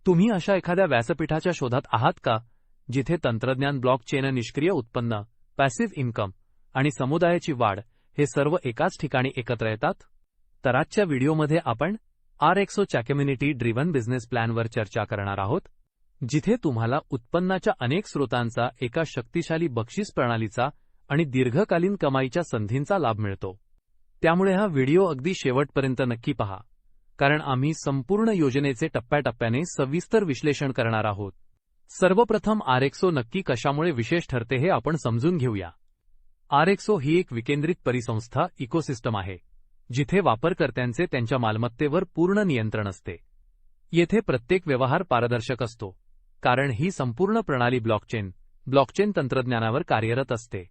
तुम्ही अशा एखाद्या व्यासपीठाच्या शोधात आहात का जिथे तंत्रज्ञान, ब्लॉकचेन, निष्क्रिय उत्पन्न, पॅसिव्ह इन्कम आणि समुदायाची वाढ हे सर्व एकाच ठिकाणी एकत्र येतात? तर आजच्या व्हिडिओमध्ये आपण RXOच्या कम्युनिटी ड्रिव्हन बिझनेस प्लॅनवर चर्चा करणार आहोत, जिथे तुम्हाला उत्पन्नाच्या अनेक स्रोतांचा, एका शक्तिशाली बक्षीस प्रणालीचा आणि दीर्घकालीन कमाईच्या संधींचा लाभ मिळतो. त्यामुळे हा व्हिडिओ अगदी शेवटपर्यंत नक्की पहा, कारण आम्ही संपूर्ण योजनेचे टप्प्याटप्प्याने सविस्तर विश्लेषण करणार आहोत. सर्वप्रथम RXO नक्की कशामुळे विशेष ठरते हे आपण समजून घेऊया. RXO ही एक विकेंद्रित परिसंस्था इकोसिस्टम आहे, जिथे वापरकर्त्यांचे त्यांच्या मालमत्तेवर पूर्ण नियंत्रण असते. येथे प्रत्येक व्यवहार पारदर्शक असतो, कारण ही संपूर्ण प्रणाली ब्लॉकचेन तंत्रज्ञानावर कार्यरत असते.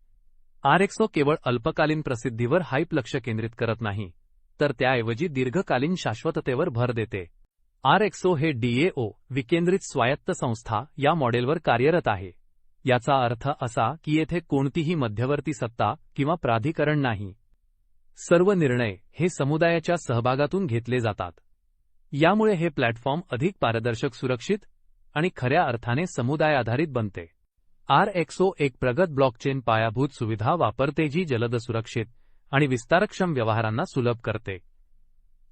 RXO केवळ अल्पकालीन प्रसिद्धीवर हाईप लक्ष केंद्रित करत नाही, तर त्याऐवजी दीर्घकालीन शाश्वततेवर भर देते. RXO हे DAO विकेंद्रित स्वायत्त संस्था या मॉडेलवर कार्यरत आहे. याचा अर्थ असा की येथे कोणतीही मध्यवर्ती सत्ता किंवा प्राधिकरण नाही. सर्व निर्णय हे समुदायाच्या सहभागातून घेतले जातात. यामुळे हे प्लॅटफॉर्म अधिक पारदर्शक, सुरक्षित आणि खऱ्या अर्थाने समुदाय आधारित बनते. RXO एक प्रगत ब्लॉकचेन पायाभूत सुविधा वापरते जी जलद, सुरक्षित आणि विस्तारक्षम व्यवहारांना सुलभ करते.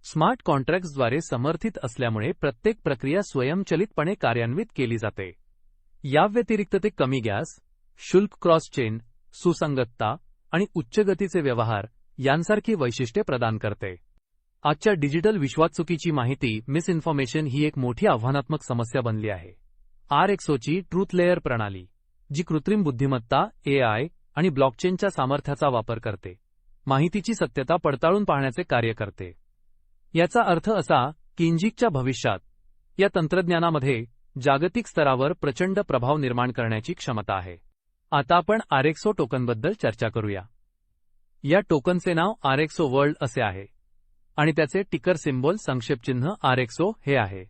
स्मार्ट कॉन्ट्रॅक्ट्सद्वारे समर्थित असल्यामुळे प्रत्येक प्रक्रिया स्वयंचलितपणे कार्यान्वित केली जाते. याव्यतिरिक्त ते कमी गॅस शुल्क, क्रॉस चेन, सुसंगतता आणि उच्च गतीचे व्यवहार यांसारखी वैशिष्ट्ये प्रदान करते. आजच्या डिजिटल विश्वात चुकीची माहिती, मिसइन्फॉर्मेशन ही एक मोठी आव्हानात्मक समस्या बनली आहे. RXOची ट्रूथ लेयर प्रणाली, जी कृत्रिम बुद्धिमत्ता AI आणि ब्लॉकचेनच्या सामर्थ्याचा वापर करते, माहितीची सत्यता पडताळून पाहण्याचे कार्य करते. याचा अर्थ असा की इंजिनच्या भविष्यात या तंत्रज्ञानामध्ये जागतिक स्तरावर प्रचंड प्रभाव निर्माण करण्याची क्षमता आहे. आता आपण RXO टोकनबद्दल चर्चा करूया. या टोकनचे नाव RXO वर्ल्ड असे आहे आणि त्याचे टिकर सिम्बॉल, संक्षेपचिन्ह RXO हे आहे.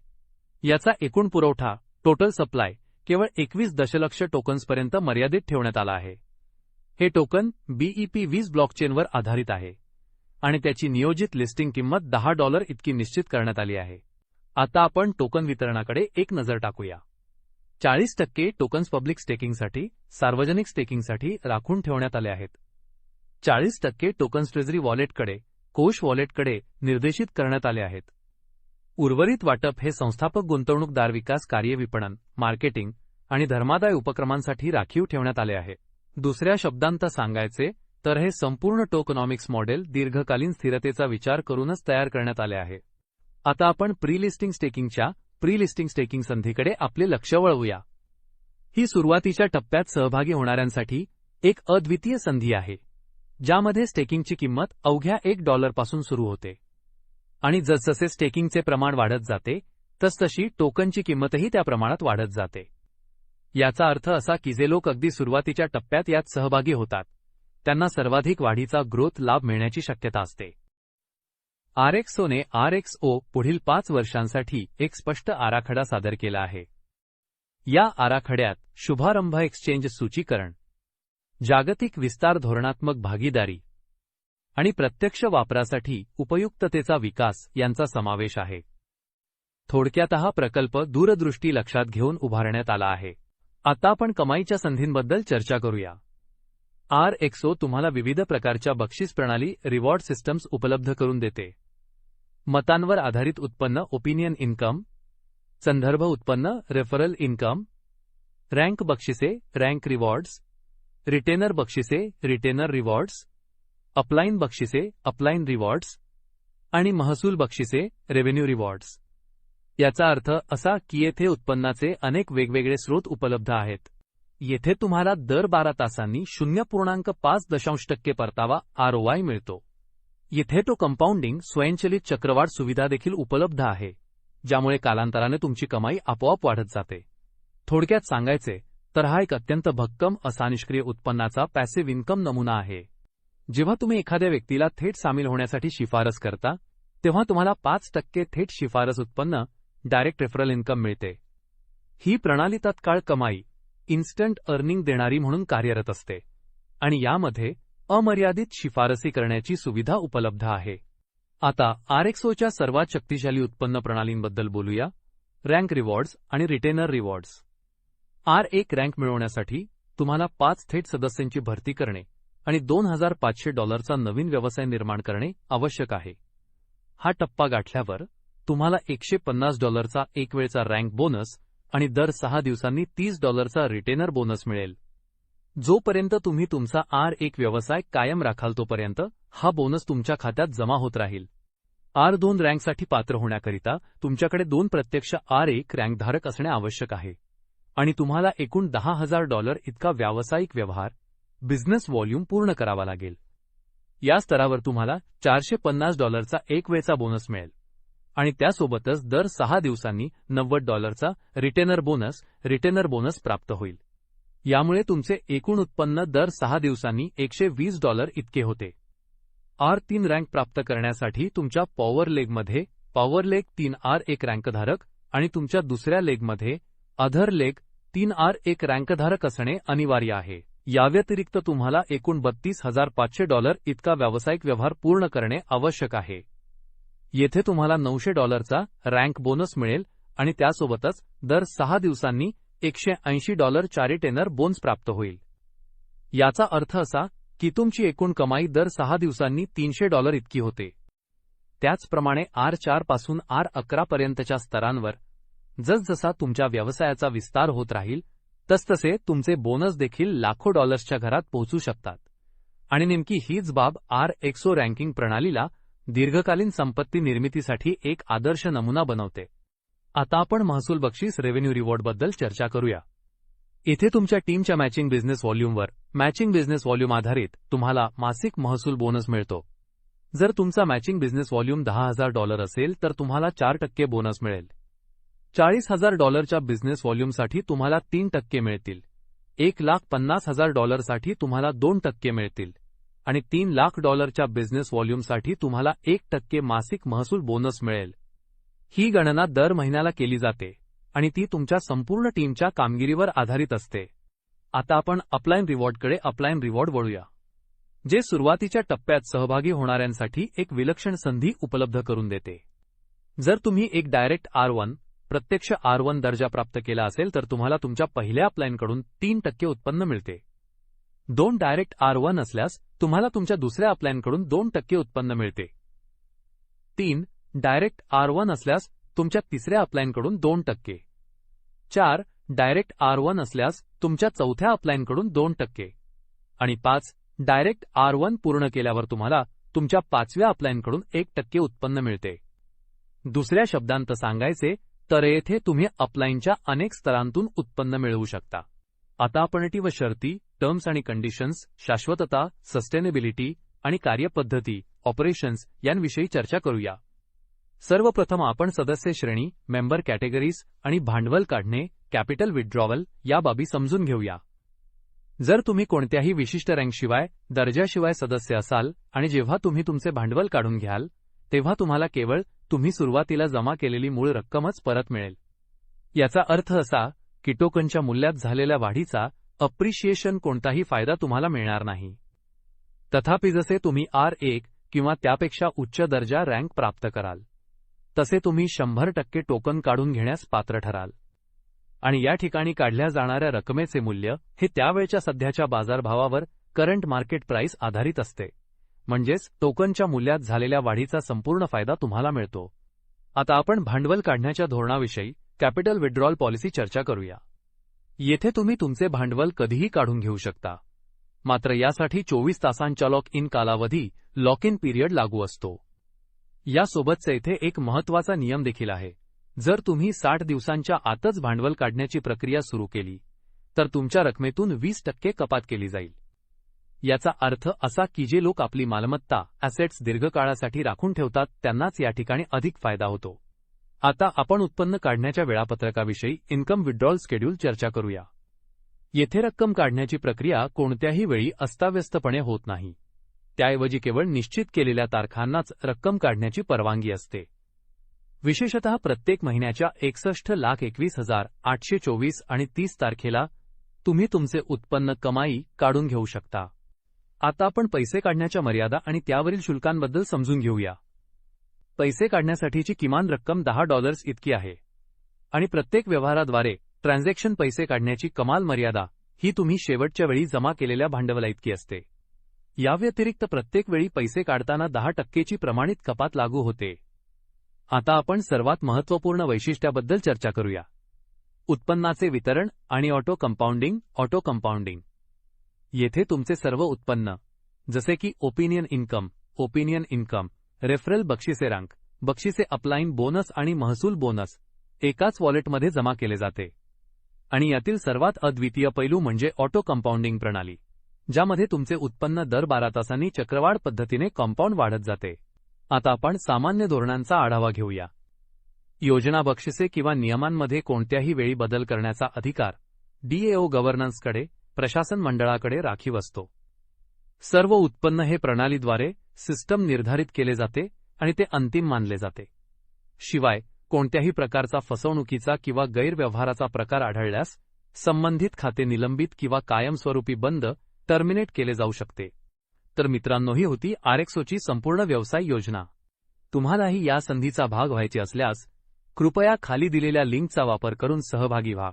याचा एकूण पुरवठा, टोटल सप्लाय, केवळ 21 दशलक्ष टोकन्सपर्यंत मर्यादित ठेवण्यात आला आहे. हे टोकन BEP20 ब्लॉकचेनवर आधारित आहे आणि त्याची नियोजित लिस्टिंग किंमत $10 इतकी निश्चित करण्यात आली आहे. आता आपण टोकन वितरणाकडे एक नजर टाकूया. 40% टोकन्स पब्लिक स्टेकिंगसाठी, सार्वजनिक स्टेकिंगसाठी राखून ठेवण्यात आले आहेत. 40% टोकन्स ट्रेझरी वॉलेटकडे, कोष वॉलेटकडे निर्देशित करण्यात आले आहेत. उर्वरित वाटप हे संस्थापक, गुंतवणूकदार, विकास कार्य, विपणन, मार्केटिंग आणि धर्मादाय उपक्रमांसाठी राखीव ठेवण्यात आले आहे. दुसऱ्या शब्दांत सांगायचे तर हे संपूर्ण टोकनॉमिक्स मॉडेल दीर्घकालीन स्थिरतेचा विचार करूनच तयार करण्यात आले आहे. आता आपण प्री-लिस्टिंग स्टेकिंग संधीकडे आपले लक्ष वळवूया. ही सुरुवातीच्या टप्प्यात सहभागी होणाऱ्यांसाठी एक अद्वितीय संधी आहे, ज्यामध्ये स्टेकिंगची किंमत अवघ्या $1 पासून सुरू होते आणि जसजसे स्टेकिंगचे प्रमाण वाढत जाते तसतशी टोकनची किंमतही त्या प्रमाणात वाढत जाते. याचा अर्थ असा की जे लोक अगदी सुरुवातीच्या टप्प्यात यात सहभागी होतात, त्यांना सर्वाधिक वाढीचा ग्रोथ लाभ मिळण्याची शक्यता असते. RXOने RXO पुढील 5 वर्षांसाठी एक स्पष्ट आराखडा सादर केला आहे. या आराखड्यात शुभारंभ, एक्सचेंज सूचीकरण, जागतिक विस्तार, धोरणात्मक भागीदारी आणि प्रत्यक्ष वापरासाठी उपयुक्ततेचा विकास यांचा समावेश आहे. थोडक्यात हा प्रकल्प दूरदृष्टी लक्षात घेऊन उभारण्यात आला आहे. आता आपण कमाईच्या संधींबद्दल चर्चा करूया. RXO तुम्हाला विविध प्रकारच्या बक्षीस प्रणाली, रिवॉर्ड सिस्टम्स उपलब्ध करून देते. मतांवर आधारित उत्पन्न, ओपिनियन इन्कम, संदर्भ उत्पन्न, रेफरल इन्कम, रँक बक्षिसे, रँक रिवॉर्ड्स, रिटेनर बक्षिसे, रिटेनर रिवॉर्ड्स, अपलाईन बक्षिसे, अपलाईन रिवॉर्ड्स आणि महसूल बक्षिसे, रेव्हेन्यू रिवॉर्ड्स. याचा अर्थ असा की येथे उत्पन्नाचे अनेक वेगवेगळे स्रोत उपलब्ध आहेत. येथे तुम्हाला दर 12 तासांनी 0.5% परतावा ROI मिळतो. येथे तो कंपाऊंडिंग, स्वयंचलित चक्रवाढ सुविधा देखील उपलब्ध आहे, ज्यामुळे कालांतराने तुमची कमाई आपोआप वाढत जाते. थोडक्यात सांगायचे तर हा एक अत्यंत भक्कम असा निष्क्रिय उत्पन्नाचा पॅसिव्ह इन्कम नमुना आहे. जेव्हा तुम्ही एखाद्या व्यक्तीला थेट सामील होण्यासाठी शिफारस करता, तेव्हा तुम्हाला 5% थेट शिफारस उत्पन्न, डायरेक्ट रेफरल इन्कम मिळते. ही प्रणाली तत्काळ कमाई, इन्स्टंट अर्निंग देणारी म्हणून कार्यरत असते आणि यामध्ये अमर्यादित शिफारसी करण्याची सुविधा उपलब्ध आहे. आता RXOच्या सर्वात शक्तिशाली उत्पन्न प्रणालींबद्दल बोलूया. रँक रिवॉर्ड्स आणि रिटेनर रिवॉर्ड्स. R1 रँक मिळवण्यासाठी तुम्हाला 5 थेट सदस्यांची भरती करणे आणि $2,500 नवीन व्यवसाय निर्माण करणे आवश्यक आहे. हा टप्पा गाठल्यावर तुम्हाला $150 एक वेळचा रँक बोनस आणि दर 6 दिवसांनी $30 रिटेनर बोनस मिळेल. जोपर्यंत तुम्ही तुमचा R1 व्यवसाय कायम राखाल तोपर्यंत हा बोनस तुमच्या खात्यात जमा होत राहील. R2 रँकसाठी पात्र होण्याकरिता तुमच्याकडे 2 प्रत्यक्ष R1 रँकधारक असणे आवश्यक आहे आणि तुम्हाला एकूण $10,000 इतका व्यावसायिक व्यवहार बिझनेस व्हॉल्यूम पूर्ण करावा लागेल. या स्तरावर तुम्हाला $450 एक वेळचा बोनस मिळेल आणि त्यासोबतच दर 6 दिवसांनी $90 रिटेनर बोनस प्राप्त होईल. यामुळे तुमचे एकूण उत्पन्न दर 6 दिवसांनी $120 इतके होते. R3 रँक प्राप्त करण्यासाठी तुमच्या पॉवर लेगमध्ये पॉवर लेग 3 R1 रँकधारक आणि तुमच्या दुसऱ्या लेगमध्ये अधर लेग 3 R1 रँकधारक असणे अनिवार्य आहे. याव्यतिरिक्त तुम्हाला एकूण $32,500 इतका व्यावसायिक व्यवहार पूर्ण करणे आवश्यक आहे. येथे तुम्हाला $900 रँक बोनस मिळेल आणि त्यासोबतच दर 6 दिवसांनी $180 रिटेनर बोनस प्राप्त होईल. याचा अर्थ असा की तुमची एकूण कमाई दर 6 दिवसांनी $300 इतकी होते. त्याचप्रमाणे R4 पासून R11 पर्यंतच्या स्तरांवर जसजसा तुमच्या व्यवसायाचा विस्तार होत राहील तसतसे तुमचे बोनस देखील लाखो डॉलर्सच्या घरात पोहोचू शकतात आणि नेमकी हीच बाब R100 रँकिंग प्रणालीला दीर्घकालीन संपत्ती निर्मितीसाठी एक आदर्श नमुना बनवते. आता आपण महसूल बक्षीस रेव्हेन्यू रिवॉर्डबद्दल चर्चा करूया. इथे तुमच्या टीमच्या मॅचिंग बिझनेस व्हॉल्यूमवर मॅचिंग बिझनेस व्हॉल्यूम आधारित तुम्हाला मासिक महसूल बोनस मिळतो. जर तुमचा मॅचिंग बिझनेस व्हॉल्यूम $10,000 असेल तर तुम्हाला 4% बोनस मिळेल. $40,000च्या बिझनेस व्हॉल्यूमसाठी तुम्हाला 3% मिळतील. $1,50,000 साठी तुम्हाला 2% मिळतील आणि $3,00,000च्या बिझनेस व्हॉल्यूमसाठी तुम्हाला 1% मासिक महसूल बोनस मिळेल. ही गणना दर महिन्याला केली जाते आणि ती तुमच्या संपूर्ण टीमच्या कामगिरीवर आधारित असते. आता आपण अपलाईन रिवॉर्डकडे वळूया, जे सुरुवातीच्या टप्प्यात सहभागी होणाऱ्यांसाठी एक विलक्षण संधी उपलब्ध करून देते. जर तुम्ही एक डायरेक्ट R1 प्रत्यक्ष R1 दर्जा प्राप्त केला असेल तर तुम्हाला तुमच्या पहिल्या अपलाईनकडून 3% उत्पन्न मिळते. 2 डायरेक्ट R1 असल्यास तुम्हाला तुमच्या दुसऱ्या अपलाईनकडून 2% उत्पन्न मिळते. 3 डायरेक्ट R1 असल्यास तुमच्या तिसऱ्या अपलाईनकडून 2%. 4 डायरेक्ट R1 असल्यास तुमच्या चौथ्या अपलाईनकडून 2% आणि 5 डायरेक्ट R1 पूर्ण केल्यावर तुम्हाला तुमच्या 5व्या अपलाईनकडून 1% उत्पन्न मिळते. दुसऱ्या शब्दांत सांगायचे तर येथे तुम्ही अपलाईनच्या अनेक स्तरांतून उत्पन्न मिळवू शकता. आता आपण अटी व शर्ती, टर्म्स आणि कंडिशन्स, शाश्वतता, सस्टेनेबिलिटी आणि कार्यपद्धती, ऑपरेशन्स यांविषयी चर्चा करूया. सर्वप्रथम आपण सदस्य श्रेणी, मेंबर कॅटेगरीज आणि भांडवल काढणे, कॅपिटल विथड्रॉवल या बाबी समजून घेऊया. जर तुम्ही कोणत्याही विशिष्ट रँकशिवाय, दर्जाशिवाय सदस्य असाल आणि जेव्हा तुम्ही तुमचे भांडवल काढून घ्याल तेव्हा तुम्हाला केवळ तुम्ही सुरुवातीला जमा केलेली मूळ रक्कमच परत मिळेल. याचा अर्थ असा की टोकनच्या मूल्यात झालेल्या वाढीचा अप्रिशिएशन कोणताही फायदा तुम्हाला मिळणार नाही. तथापि जसे तुम्ही R1 किंवा त्यापेक्षा उच्च दर्जा रँक प्राप्त कराल तसे तुम्ही 100% टोकन काढून घेण्यास पात्र ठराल आणि या ठिकाणी काढल्या जाणाऱ्या रकमेचे मूल्य हे त्यावेळच्या सध्याच्या बाजारभावावर करंट मार्केट प्राइस आधारित असते, म्हणजेच टोकनच्या मूल्यात झालेल्या वाढीचा संपूर्ण फायदा तुम्हाला मिळतो. आता आपण भांडवल काढण्याच्या धोरणाविषयी कॅपिटल विथड्रॉल पॉलिसी चर्चा करूया. येथे तुम्ही तुमचे भांडवल कधीही काढून घेऊ शकता, मात्र यासाठी 24 तासांच्या लॉक इन कालावधी लॉक इन पिरियड लागू असतो. यासोबतच येथे एक महत्त्वाचा नियम देखील आहे. जर तुम्ही 60 दिवसांच्या आतच भांडवल काढण्याची प्रक्रिया सुरू केली तर तुमच्या रकमेतून 20% कपात केली जाईल. याचा अर्थ असा की जे लोक आपली मालमत्ता ॲसेट्स दीर्घकाळासाठी राखून ठेवतात त्यांनाच या ठिकाणी अधिक फायदा होतो. आता आपण उत्पन्न काढण्याच्या वेळापत्रकाविषयी इन्कम विथड्रॉल शेड्यूल चर्चा करूया. येथे रक्कम काढण्याची प्रक्रिया कोणत्याही वेळी अस्ताव्यस्तपणे होत नाही. त्याऐवजी केवळ निश्चित केलेल्या तारखांनाच रक्कम काढण्याची परवानगी असते. विशेषतः प्रत्येक महिन्याच्या 61,21,824 आणि 30 तारखेला तुम्ही तुमचे उत्पन्न कमाई काढून घेऊ शकता. आता आपण पैसे काढण्याच्या मर्यादा आणि त्यावरील शुल्कांबद्दल समजून घेऊया. पैसे काढण्यासाठीची किमान रक्कम $10 इतकी आहे आणि प्रत्येक व्यवहाराद्वारे ट्रान्झॅक्शन पैसे काढण्याची कमाल मर्यादा ही तुम्ही शेवटच्या वेळी जमा केलेल्या भांडवलाइतकी असते. याव्यतिरिक्त प्रत्येक वेळी पैसे काढताना 10% प्रमाणित कपात लागू होते. आता आपण सर्वात महत्त्वपूर्ण वैशिष्ट्याबद्दल चर्चा करूया. उत्पन्नाचे वितरण आणि ऑटो कंपाऊंडिंग. येथे तुमचे सर्व उत्पन्न जसे की ओपिनियन इन्कम, रेफरल बक्षिसे अपलाईन बोनस आणि महसूल बोनस एकाच वॉलेटमध्ये जमा केले जाते. आणि यातील सर्वात अद्वितीय पैलू म्हणजे ऑटो कंपाऊंडिंग प्रणाली, ज्यामध्ये तुमचे उत्पन्न दर 12 तासांनी चक्रवाढ पद्धतीने कंपाऊंड वाढत जाते. आता आपण सामान्य धोरणांचा आढावा घेऊया. योजना बक्षिसे किंवा नियमांमध्ये कोणत्याही वेळी बदल करण्याचा अधिकार DAO गव्हर्नन्सकडे, प्रशासन मंडळाकडे राखीव असतो. सर्व उत्पन्न हे प्रणालीद्वारे सिस्टम निर्धारित केले जाते आणि ते अंतिम मानले जाते. शिवाय कोणत्याही प्रकारचा फसवणुकीचा किंवा गैरव्यवहाराचा प्रकार आढळल्यास संबंधित खाते निलंबित किंवा कायमस्वरूपी टर्मिनेट केले जाऊ शकते. तर मित्रांनो, ही होती आरएक्सओची संपूर्ण व्यवसाय योजना. तुम्हालाही या संधीचा भाग व्हायचे असल्यास कृपया खाली दिलेल्या लिंकचा वापर करून सहभागी व्हा.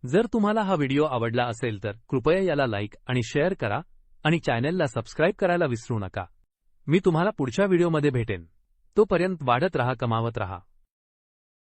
जर तुम्हाला हा व्हिडिओ आवडला असेल तर कृपया याला लाईक आणि शेअर करा आणि चॅनेलला सबस्क्राईब करायला विसरू नका. मी तुम्हाला पुढच्या व्हिडिओमध्ये भेटेन. तोपर्यंत वाढत रहा, कमावत रहा.